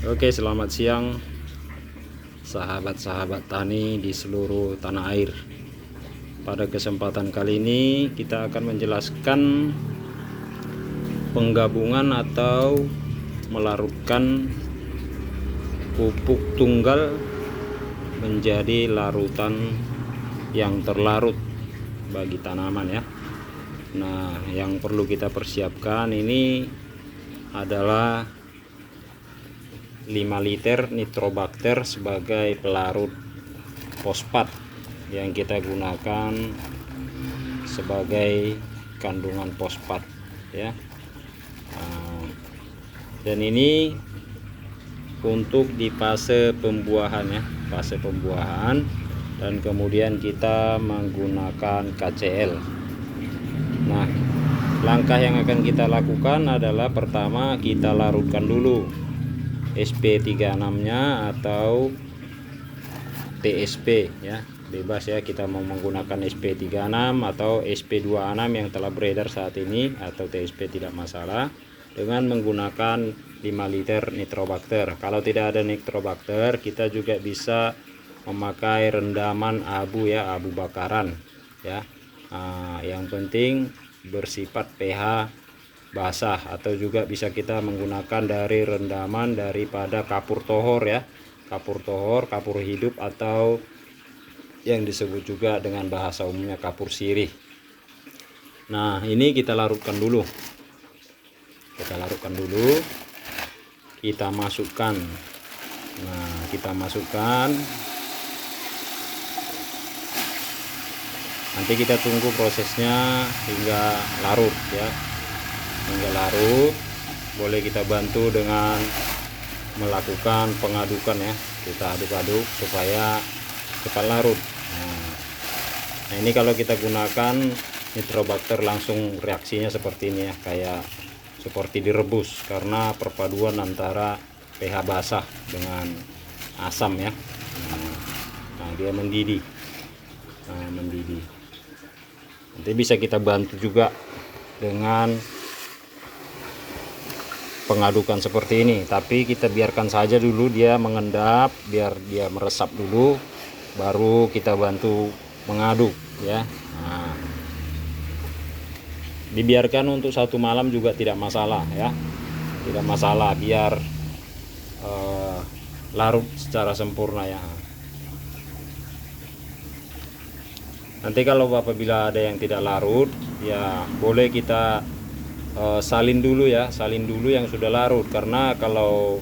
Oke, selamat siang sahabat-sahabat tani di seluruh tanah air. Pada kesempatan kali ini kita akan menjelaskan penggabungan atau melarutkan pupuk tunggal menjadi larutan yang terlarut bagi tanaman ya. Nah, yang perlu kita persiapkan ini adalah 5 liter nitrobakter sebagai pelarut fosfat yang kita gunakan sebagai kandungan fosfat ya. Dan ini untuk di fase pembuahan ya, fase pembuahan, dan kemudian kita menggunakan KCl. Nah, langkah yang akan kita lakukan adalah pertama kita larutkan dulu SP36-nya atau TSP ya, bebas ya, kita mau menggunakan SP36 atau SP26 yang telah beredar saat ini, atau TSP tidak masalah, dengan menggunakan 5 liter nitrobakter. Kalau tidak ada nitrobakter, kita juga bisa memakai rendaman abu ya, abu bakaran ya. Yang penting bersifat pH basah, atau juga bisa kita menggunakan dari rendaman daripada kapur tohor ya, kapur tohor, kapur hidup, atau yang disebut juga dengan bahasa umumnya kapur sirih. Nah, ini kita larutkan dulu, kita masukkan. Nah, kita masukkan, nanti kita tunggu prosesnya hingga larut ya. Hingga larut, boleh kita bantu dengan melakukan pengadukan ya, kita aduk-aduk supaya cepat larut. Nah, ini kalau kita gunakan nitrobakter langsung reaksinya seperti ini ya, kayak seperti direbus, karena perpaduan antara pH basah dengan asam ya. Nah, dia mendidih. Nanti bisa kita bantu juga dengan pengadukan seperti ini, tapi kita biarkan saja dulu dia mengendap, biar dia meresap dulu, baru kita bantu mengaduk ya. Nah, dibiarkan untuk 1 malam juga tidak masalah ya, tidak masalah, biar larut secara sempurna ya. Nanti kalau apabila ada yang tidak larut ya, boleh kita salin dulu ya, salin dulu yang sudah larut, karena kalau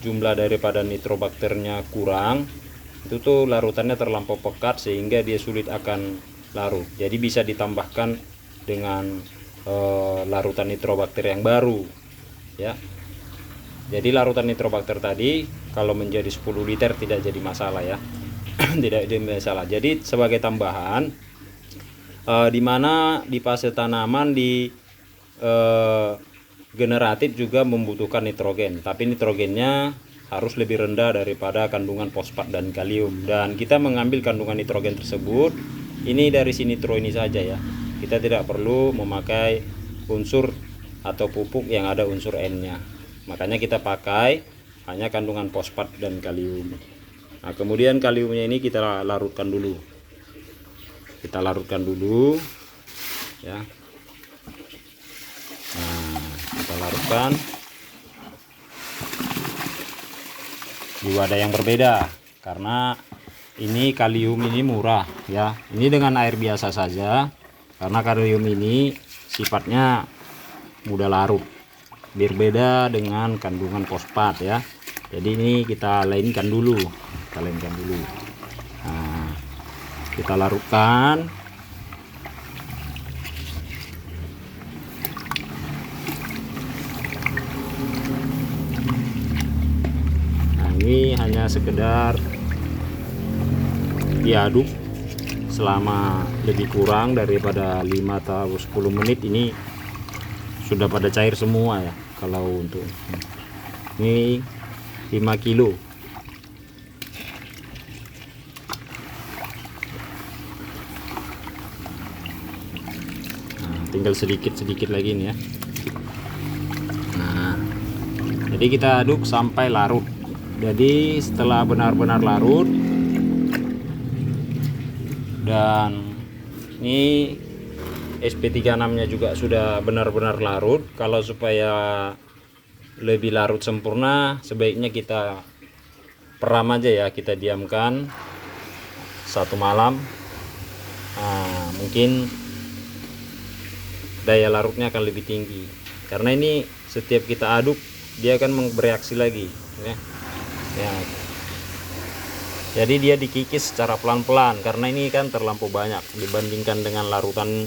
jumlah daripada nitrobakternya kurang, itu tuh larutannya terlampau pekat sehingga dia sulit akan larut. Jadi bisa ditambahkan dengan larutan nitrobakter yang baru ya. Jadi larutan nitrobakter tadi kalau menjadi 10 liter tidak jadi masalah ya. Tidak jadi masalah. Jadi sebagai tambahan, di mana di fase tanaman di generatif juga membutuhkan nitrogen, tapi nitrogennya harus lebih rendah daripada kandungan fosfat dan kalium, dan kita mengambil kandungan nitrogen tersebut ini dari sinitro ini saja ya. Kita tidak perlu memakai unsur atau pupuk yang ada unsur N-nya, makanya kita pakai hanya kandungan fosfat dan kalium. Nah, kemudian kaliumnya ini kita larutkan dulu, ya. Nah, kita larutkan di wadah yang berbeda, karena ini kalium ini murah ya. Ini dengan air biasa saja, karena kalium ini sifatnya mudah larut, berbeda dengan kandungan fosfat ya. Jadi ini kita lainkan dulu, Nah, kita larutkan. Ini hanya sekedar diaduk selama lebih kurang daripada 5 atau 10 menit. Ini sudah pada cair semua ya. Kalau untuk ini 5 kilo, nah, tinggal sedikit lagi nih ya. Nah, Jadi kita aduk sampai larut. Jadi setelah benar-benar larut, dan ini SP36 nya juga sudah benar-benar larut. Kalau supaya lebih larut sempurna, sebaiknya kita peram aja ya, kita diamkan 1 malam. Nah, mungkin daya larutnya akan lebih tinggi, karena ini setiap kita aduk dia akan bereaksi lagi ya. Jadi dia dikikis secara pelan-pelan, karena ini kan terlampau banyak dibandingkan dengan larutan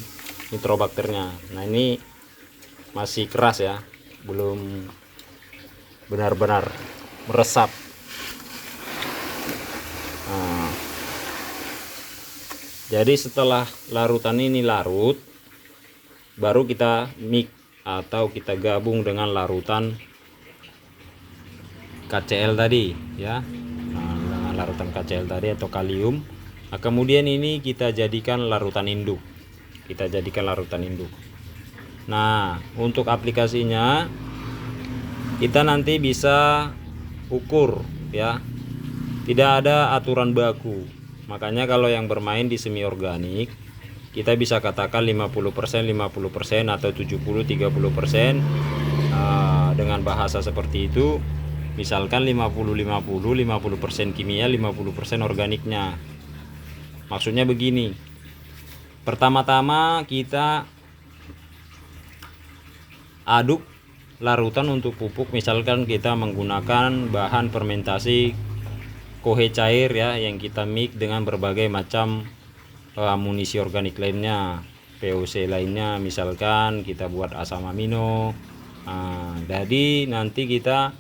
nitrobakternya. Nah, ini masih keras ya, belum benar-benar meresap. Nah, jadi setelah larutan ini larut, baru kita mix atau kita gabung dengan larutan KCl tadi ya. Nah, dengan larutan KCl tadi atau kalium. Nah, kemudian ini kita jadikan larutan induk. Nah, untuk aplikasinya kita nanti bisa ukur ya. Tidak ada aturan baku. Makanya kalau yang bermain di semi organik, kita bisa katakan 50%, 50% atau 70, 30%. Dengan bahasa seperti itu, misalkan 50-50, 50% kimia, 50% organiknya. Maksudnya begini, pertama-tama kita aduk larutan untuk pupuk. Misalkan kita menggunakan bahan fermentasi kohe cair ya, yang kita mix dengan berbagai macam amunisi organik lainnya, VOC lainnya, misalkan kita buat asam amino. Jadi nanti kita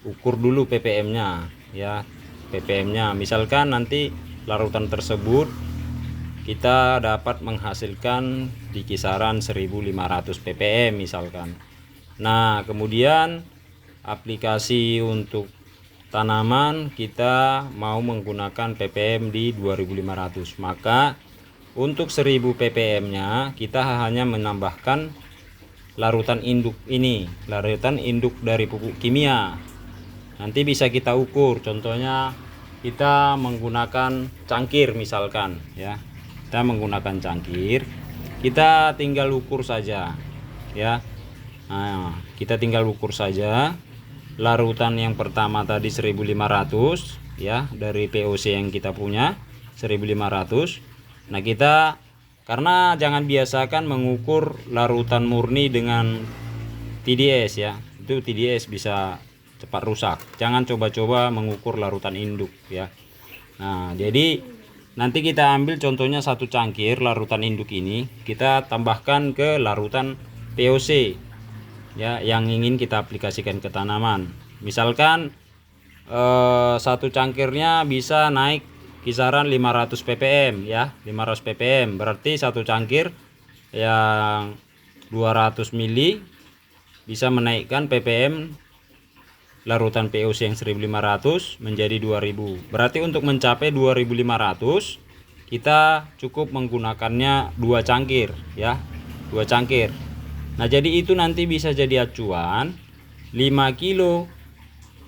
ukur dulu ppm-nya ya, ppm-nya. Misalkan nanti larutan tersebut kita dapat menghasilkan di kisaran 1500 ppm misalkan. Nah, kemudian aplikasi untuk tanaman kita mau menggunakan ppm di 2500, maka untuk 1000 ppm-nya kita hanya menambahkan larutan induk ini, larutan induk dari pupuk kimia. Nanti bisa kita ukur, contohnya kita menggunakan cangkir misalkan ya. Kita menggunakan cangkir, kita tinggal ukur saja ya. Nah, kita tinggal ukur saja larutan yang pertama tadi 1500 ya, dari VOC yang kita punya 1500. Nah, kita karena jangan biasakan mengukur larutan murni dengan TDS ya, itu TDS bisa cepat rusak. Jangan coba-coba mengukur larutan induk ya. Nah, jadi nanti kita ambil contohnya 1 cangkir larutan induk ini, kita tambahkan ke larutan VOC ya yang ingin kita aplikasikan ke tanaman. Misalkan 1 cangkirnya bisa naik kisaran 500 ppm ya, 500 ppm berarti 1 cangkir yang 200 mili bisa menaikkan ppm larutan VOC yang 1500 menjadi 2000. Berarti untuk mencapai 2500 kita cukup menggunakannya 2 cangkir ya, 2 cangkir. Nah, jadi itu nanti bisa jadi acuan 5 kilo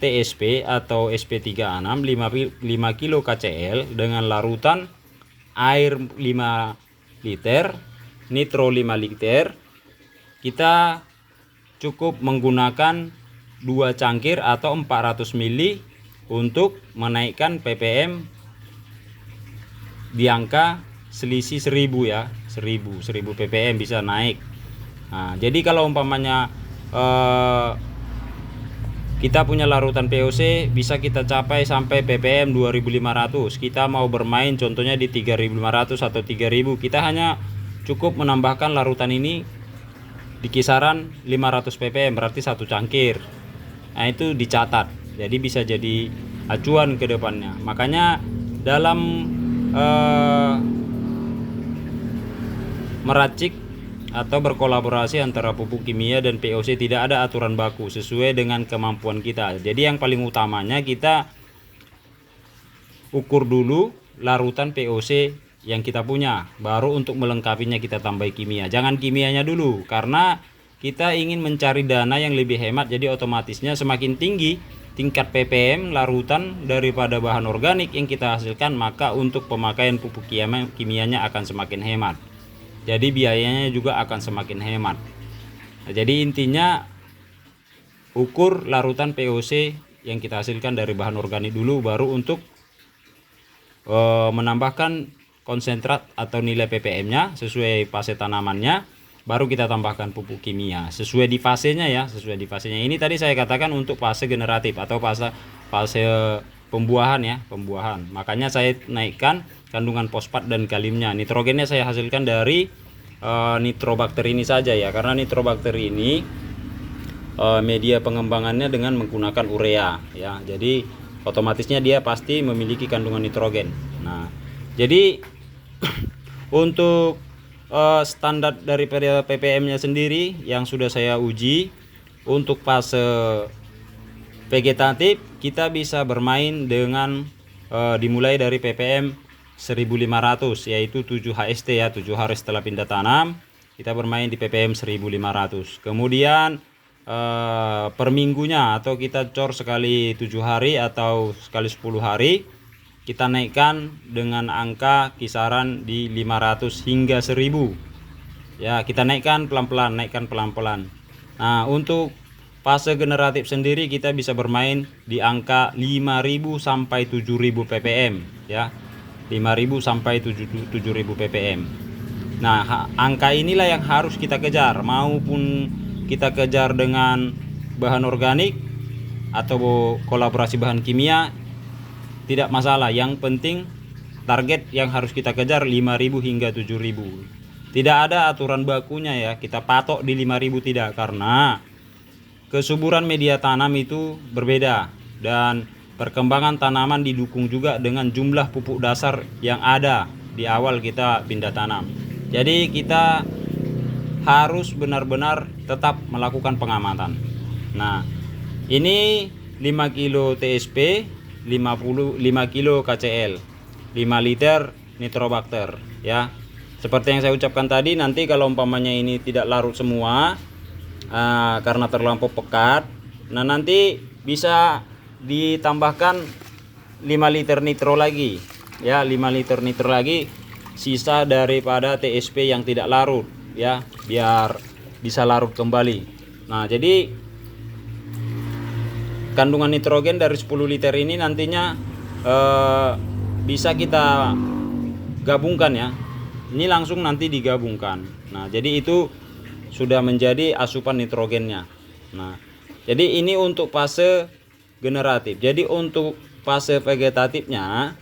TSP atau SP36, 5 kilo KCl dengan larutan air 5 liter, nitro 5 liter. Kita cukup menggunakan 2 cangkir atau 400 mili untuk menaikkan ppm di angka selisih 1000 ya, 1000 ppm bisa naik. Nah, jadi kalau umpamanya kita punya larutan VOC bisa kita capai sampai ppm 2500, kita mau bermain contohnya di 3500 atau 3000, kita hanya cukup menambahkan larutan ini di kisaran 500 ppm berarti 1 cangkir. Nah, itu dicatat, jadi bisa jadi acuan ke depannya. Makanya dalam meracik atau berkolaborasi antara pupuk kimia dan VOC tidak ada aturan baku, sesuai dengan kemampuan kita. Jadi yang paling utamanya kita ukur dulu larutan VOC yang kita punya, baru untuk melengkapinya kita tambah kimia. Jangan kimianya dulu, karena kita ingin mencari dana yang lebih hemat, jadi otomatisnya semakin tinggi tingkat ppm larutan daripada bahan organik yang kita hasilkan, maka untuk pemakaian pupuk kimianya akan semakin hemat. Jadi biayanya juga akan semakin hemat. Nah, jadi intinya ukur larutan VOC yang kita hasilkan dari bahan organik dulu, baru untuk menambahkan konsentrat atau nilai ppm-nya sesuai fase tanamannya, baru kita tambahkan pupuk kimia sesuai di fasenya ya, sesuai di fasenya. Ini tadi saya katakan untuk fase generatif atau fase pembuahan ya, pembuahan. Makanya saya naikkan kandungan fosfat dan kaliumnya. Nitrogennya saya hasilkan dari nitrobakter ini saja ya, karena nitrobakter ini media pengembangannya dengan menggunakan urea ya. Jadi otomatisnya dia pasti memiliki kandungan nitrogen. Nah, jadi untuk standar dari ppm-nya sendiri yang sudah saya uji, untuk fase vegetatif kita bisa bermain dengan dimulai dari ppm 1500, yaitu 7 HST ya, 7 hari setelah pindah tanam kita bermain di ppm 1500. Kemudian per minggunya atau kita cor sekali 7 hari atau sekali 10 hari kita naikkan dengan angka kisaran di 500 hingga 1000 ya, kita naikkan pelan-pelan. Nah, untuk fase generatif sendiri kita bisa bermain di angka 5000 sampai 7000 ppm ya, 5000 sampai 7000 ppm. Nah, angka inilah yang harus kita kejar, maupun kita kejar dengan bahan organik atau kolaborasi bahan kimia tidak masalah. Yang penting target yang harus kita kejar 5000 hingga 7000. Tidak ada aturan bakunya ya, kita patok di 5000 tidak, karena kesuburan media tanam itu berbeda dan perkembangan tanaman didukung juga dengan jumlah pupuk dasar yang ada di awal kita pindah tanam. Jadi kita harus benar-benar tetap melakukan pengamatan. Nah, ini 5 kilo TSP, 5 kilo KCL, 5 liter nitrobakter ya. Seperti yang saya ucapkan tadi, nanti kalau umpamanya ini tidak larut semua karena terlampau pekat, nah nanti bisa ditambahkan 5 liter nitro lagi ya, 5 liter nitro lagi sisa daripada TSP yang tidak larut ya, biar bisa larut kembali. Nah, jadi kandungan nitrogen dari 10 liter ini nantinya bisa kita gabungkan ya. Ini langsung nanti digabungkan. Nah, jadi itu sudah menjadi asupan nitrogennya. Nah, jadi ini untuk fase generatif. Jadi untuk fase vegetatifnya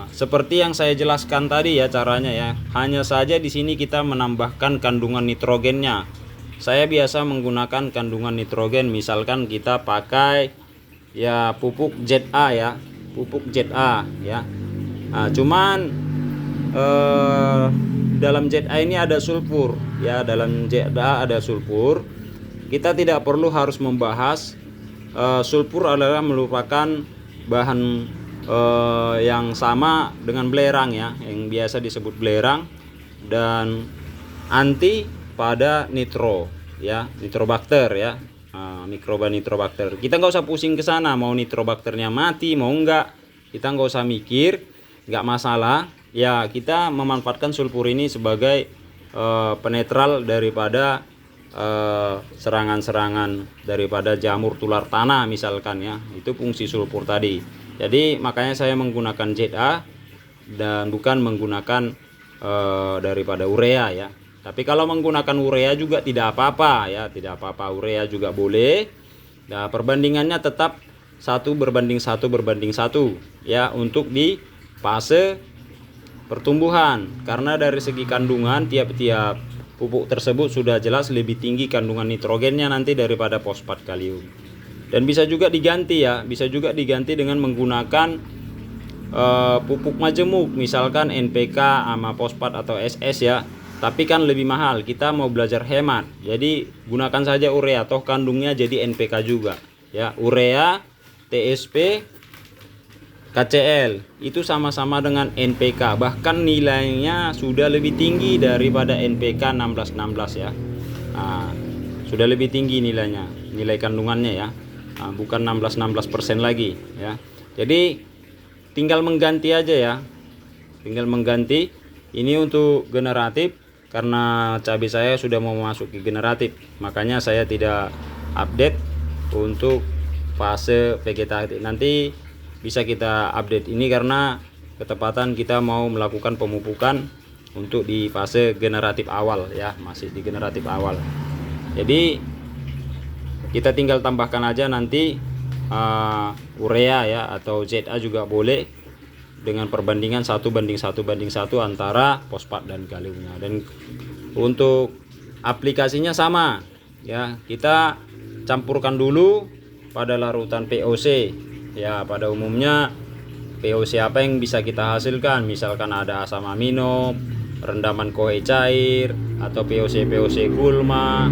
seperti yang saya jelaskan tadi ya caranya ya. Hanya saja di sini kita menambahkan kandungan nitrogennya. Saya biasa menggunakan kandungan nitrogen, misalkan kita pakai ya pupuk ZA ya, pupuk ZA ya. Nah, cuman dalam ZA ini ada sulfur ya, dalam ZA ada sulfur. Kita tidak perlu harus membahas sulfur adalah merupakan bahan yang sama dengan belerang ya, yang biasa disebut belerang dan anti pada nitro ya, nitrobakter ya, mikroba nitrobakter. Kita nggak usah pusing ke sana, mau nitrobakternya mati mau enggak, kita nggak usah mikir, nggak masalah ya. Kita memanfaatkan sulfur ini sebagai penetral daripada serangan-serangan daripada jamur tular tanah misalkan ya, itu fungsi sulfur tadi. Jadi makanya saya menggunakan ZA dan bukan menggunakan daripada urea ya. Tapi kalau menggunakan urea juga tidak apa-apa ya, tidak apa-apa, urea juga boleh. Nah, perbandingannya tetap 1:1 ya untuk di fase pertumbuhan, karena dari segi kandungan tiap-tiap pupuk tersebut sudah jelas lebih tinggi kandungan nitrogennya nanti daripada fosfat kalium. Dan bisa juga diganti ya, bisa juga diganti dengan menggunakan pupuk majemuk, misalkan NPK sama fosfat atau SS ya. Tapi kan lebih mahal, kita mau belajar hemat. Jadi gunakan saja urea, toh kandungnya jadi NPK juga ya. Urea, TSP, KCL itu sama-sama dengan NPK, bahkan nilainya sudah lebih tinggi daripada NPK 1616 ya. Nah, sudah lebih tinggi nilainya, nilai kandungannya ya. Nah, bukan 16% lagi ya. Jadi tinggal mengganti aja ya. Tinggal mengganti ini untuk generatif, karena cabai saya sudah mau masuk ke generatif. Makanya saya tidak update untuk fase vegetatif. Nanti bisa kita update ini karena ketepatan kita mau melakukan pemupukan untuk di fase generatif awal ya, masih di generatif awal. Jadi kita tinggal tambahkan aja nanti urea ya, atau ZA juga boleh, dengan perbandingan 1:1:1 antara fosfat dan kaliumnya. Dan untuk aplikasinya sama ya, kita campurkan dulu pada larutan POC ya. Pada umumnya POC apa yang bisa kita hasilkan, misalkan ada asam amino, rendaman kohe cair, atau POC gulma,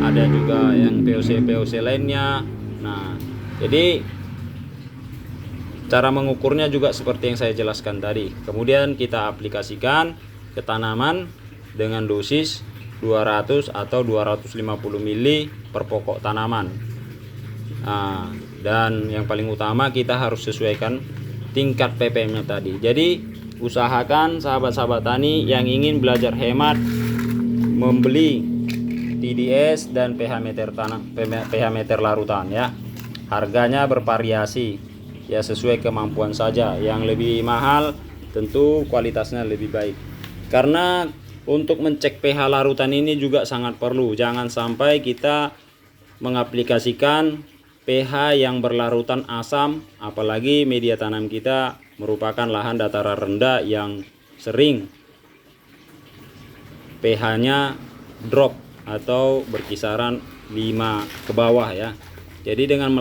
ada juga yang POC lainnya. Nah, jadi cara mengukurnya juga seperti yang saya jelaskan tadi. Kemudian kita aplikasikan ke tanaman dengan dosis 200 atau 250 ml per pokok tanaman. Nah, dan yang paling utama kita harus sesuaikan tingkat ppm-nya tadi. Jadi usahakan sahabat-sahabat tani yang ingin belajar hemat membeli TDS dan pH meter larutan ya. Harganya bervariasi ya, sesuai kemampuan saja. Yang lebih mahal tentu kualitasnya lebih baik. Karena untuk mencek pH larutan ini juga sangat perlu. Jangan sampai kita mengaplikasikan pH yang berlarutan asam, apalagi media tanam kita merupakan lahan dataran rendah yang sering pH-nya drop atau berkisaran 5 ke bawah ya. Jadi dengan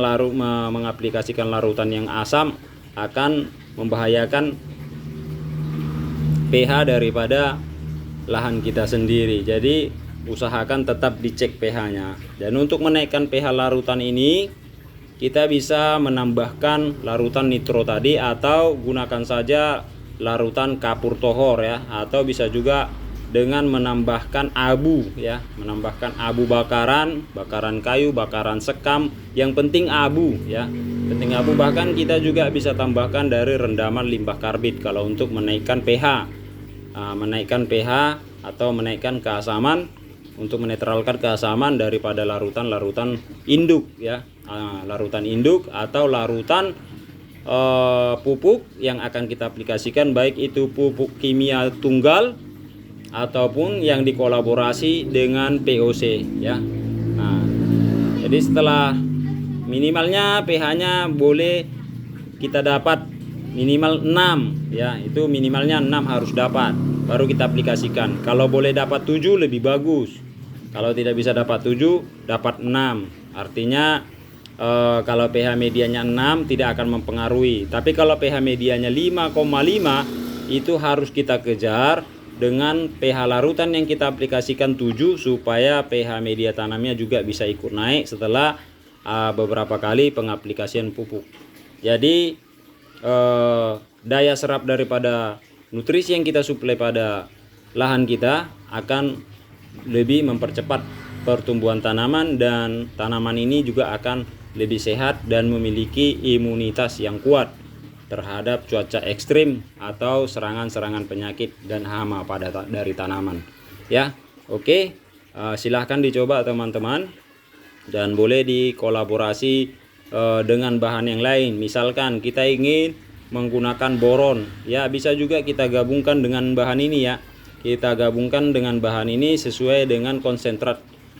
mengaplikasikan larutan yang asam akan membahayakan pH daripada lahan kita sendiri. Jadi usahakan tetap dicek pH-nya. Dan untuk menaikkan pH larutan ini, kita bisa menambahkan larutan nitro tadi, atau gunakan saja larutan kapur tohor ya, atau bisa juga dengan menambahkan abu ya, menambahkan abu bakaran kayu, bakaran sekam, yang penting abu ya, penting abu. Bahkan kita juga bisa tambahkan dari rendaman limbah karbit kalau untuk menaikkan pH, menaikkan pH atau menaikkan keasaman, untuk menetralkan keasaman daripada larutan induk ya, larutan induk atau larutan pupuk yang akan kita aplikasikan, baik itu pupuk kimia tunggal ataupun yang dikolaborasi dengan POC ya. Nah, jadi setelah minimalnya pH-nya boleh kita dapat minimal 6 ya, itu minimalnya 6 harus dapat, baru kita aplikasikan. Kalau boleh dapat 7 lebih bagus. Kalau tidak bisa dapat 7, dapat 6. Artinya kalau pH medianya 6 tidak akan mempengaruhi. Tapi kalau pH medianya 5,5 itu harus kita kejar dengan pH larutan yang kita aplikasikan 7, supaya pH media tanamnya juga bisa ikut naik setelah beberapa kali pengaplikasian pupuk. Jadi daya serap daripada nutrisi yang kita suplai pada lahan kita akan lebih mempercepat pertumbuhan tanaman, dan tanaman ini juga akan lebih sehat dan memiliki imunitas yang kuat terhadap cuaca ekstrim atau serangan-serangan penyakit dan hama dari tanaman ya. Oke, silahkan dicoba teman-teman, dan boleh dikolaborasi dengan bahan yang lain. Misalkan kita ingin menggunakan boron ya, bisa juga kita gabungkan dengan bahan ini ya. Kita gabungkan dengan bahan ini sesuai dengan konsentrat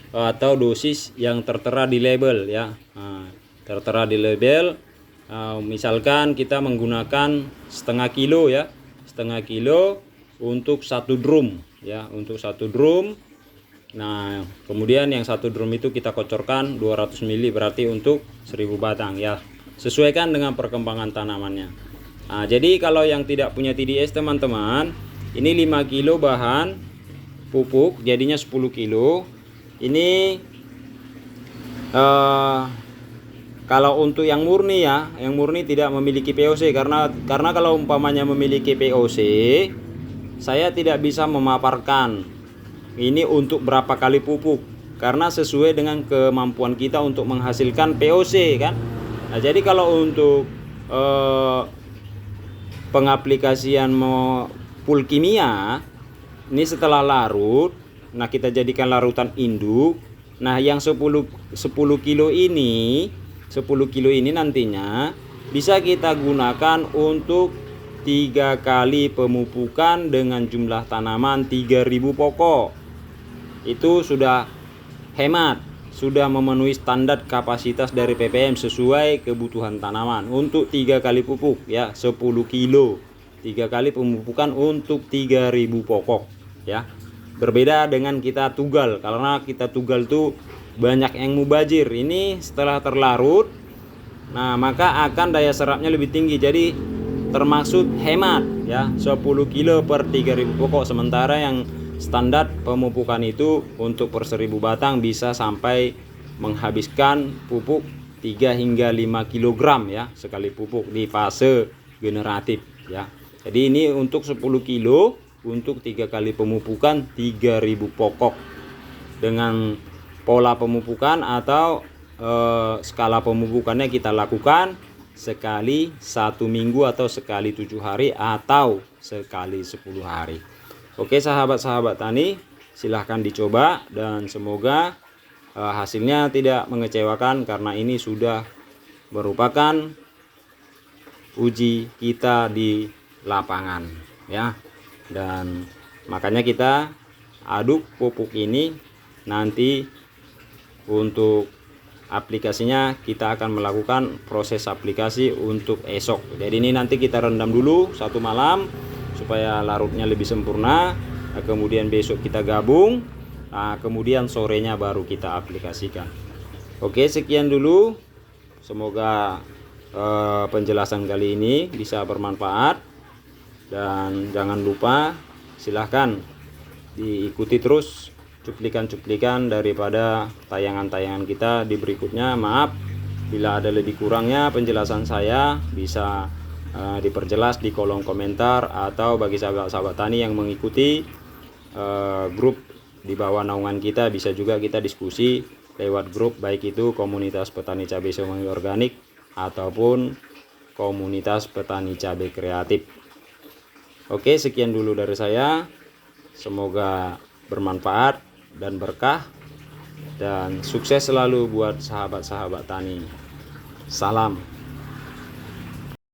atau dosis yang tertera di label ya. Tertera di label. Misalkan kita menggunakan setengah kilo ya, setengah kilo untuk 1 drum ya, untuk 1 drum. Nah, kemudian yang 1 drum itu kita kocorkan 200 ml, berarti untuk 1000 batang ya. Sesuaikan dengan perkembangan tanamannya. Nah, jadi kalau yang tidak punya TDS teman-teman, ini 5 kilo bahan pupuk jadinya 10 kilo. Ini kalau untuk yang murni ya, yang murni tidak memiliki POC, karena kalau umpamanya memiliki POC, saya tidak bisa memaparkan ini untuk berapa kali pupuk. karena sesuai dengan kemampuan kita untuk menghasilkan POC kan. Nah, jadi kalau untuk pengaplikasian full kimia ini setelah larut, nah kita jadikan larutan induk. Nah, yang 10 kilo ini nantinya bisa kita gunakan untuk 3 kali pemupukan dengan jumlah tanaman 3000 pokok. Itu sudah hemat, sudah memenuhi standar kapasitas dari ppm sesuai kebutuhan tanaman untuk 3 kali pupuk ya, 10 kilo 3 kali pemupukan untuk 3000 pokok ya. Berbeda dengan kita tugal, karena kita tugal tuh banyak yang mubazir. Ini setelah terlarut, nah maka akan daya serapnya lebih tinggi, jadi termaksud hemat ya, 10 kilo per 3000 pokok. Sementara yang standar pemupukan itu untuk per 1000 batang bisa sampai menghabiskan pupuk 3 hingga 5 kg ya sekali pupuk di fase generatif ya. Jadi ini untuk 10 kilo untuk 3 kali pemupukan 3000 pokok dengan pola pemupukan atau skala pemupukannya kita lakukan sekali 1 minggu atau sekali 7 hari atau sekali 10 hari. Oke sahabat-sahabat tani, silahkan dicoba dan semoga hasilnya tidak mengecewakan, karena ini sudah merupakan uji kita di lapangan ya. Dan makanya kita aduk pupuk ini, nanti untuk aplikasinya kita akan melakukan proses aplikasi untuk esok. Jadi ini nanti kita rendam dulu 1 malam supaya larutnya lebih sempurna. Nah, kemudian besok kita gabung, nah, kemudian sorenya baru kita aplikasikan. Oke, sekian dulu, semoga penjelasan kali ini bisa bermanfaat. Dan jangan lupa silahkan diikuti terus cuplikan-cuplikan daripada tayangan-tayangan kita di berikutnya. Maaf bila ada lebih kurangnya penjelasan saya, bisa diperjelas di kolom komentar, atau bagi sahabat-sahabat tani yang mengikuti grup di bawah naungan kita, bisa juga kita diskusi lewat grup, baik itu komunitas petani cabai semi organik ataupun komunitas petani cabai kreatif. Oke, sekian dulu dari saya, semoga bermanfaat dan berkah, dan sukses selalu buat sahabat-sahabat tani. Salam.